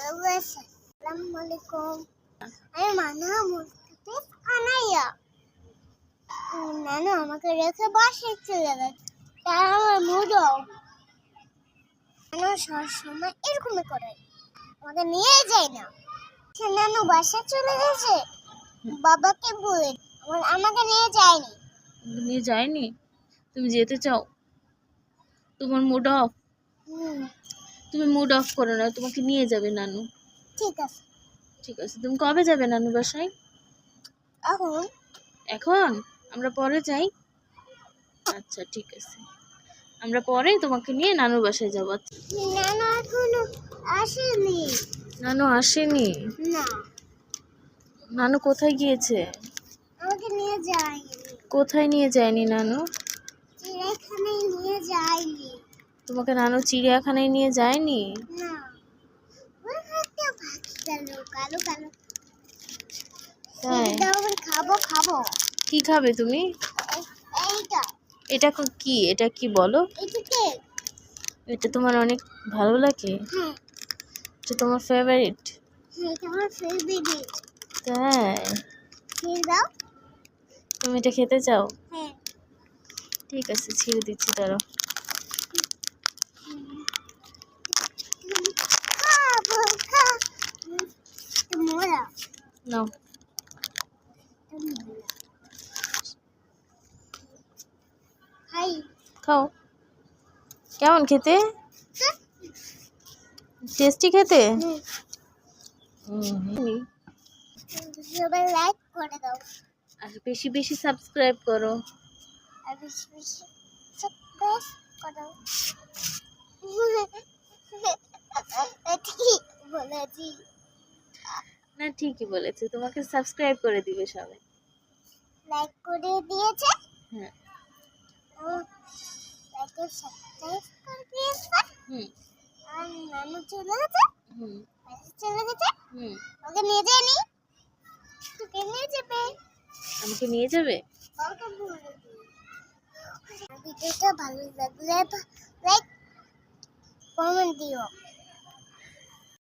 ভালোবাসা। আসসালামু আলাইকুম। আমি মানহা মুস্তাফিজ আনাইয়া। নানু আমাকে রেখে বাসায় চলে গেছে। তাই আমার মুড অফ। নানু সবসময় এরকমই করে, আমাকে নিয়ে যায় না। সে নানু বাসায় চলে গেছে, বাবাকে বলে আমাকে নিয়ে যায়নি। নিয়ে যায়নি? তুমি যেতে চাও? তোমার মুড অফ? তুমি মুড অফ করো না, তোমাকে নিয়ে যাবে নানু। ঠিক আছে। ঠিক আছে, তুমি কবে যাবে নানু বাসায়? এখন এখন? আমরা পরে যাই। আচ্ছা ঠিক আছে, আমরা পরে তোমাকে নিয়ে নানুর বাসায় যাবো। নানু এখনো আসেনি। নানু আসেনি? না, নানু কোথায় গিয়েছে? আমাকে নিয়ে যায়নি। কোথায় নিয়ে যায়নি নানু? চিড়িয়াখানায় নিয়ে যায়নি। তোমাকে নানু চিড়িয়াখানায় নিয়ে যায়নি? না, ওই একটা পাখি গেল, কালো কালো। তাই? খাবো খাবো। কি খাবে তুমি? এইটা। এটা কি? এটা কি বলো? এটা কে? এটা তোমার অনেক ভালো লাগে? হ্যাঁ। এটা তোমার ফেভারিট? হ্যাঁ, এটা আমার ফেভারিট। তাই? খেয়ে দাও। তুমি এটা খেতে চাও? হ্যাঁ। ঠিক আছে, ছিঁড়ে দিচ্ছি, দাঁড়াও। খাবো মোরা। নাও, হাই। খাও। কেমন খেতে? টেস্টি খেতে? সবাই লাইক করে দাও। আর বেশি বেশি সাবস্ক্রাইব করো। আর বেশি বেশি সাবস্ক্রাইব করো। ঠিক বলেছি না, ঠিকই বলেছে, তোমাকে সাবস্ক্রাইব করে দিবে সবাই। লাইক করে দিয়েছে। হ্যাঁ। লাইক করে সাবস্ক্রাইব করে দিয়েছে। আর নানু চলে গেছে। চলে গেছে। ওকে নিয়ে যায়নি। তোকে নিয়ে যাবে। আমাকে নিয়ে যাবে? ভিডিওটা ভালো লাগলে লাইক কমেন্ট দিও।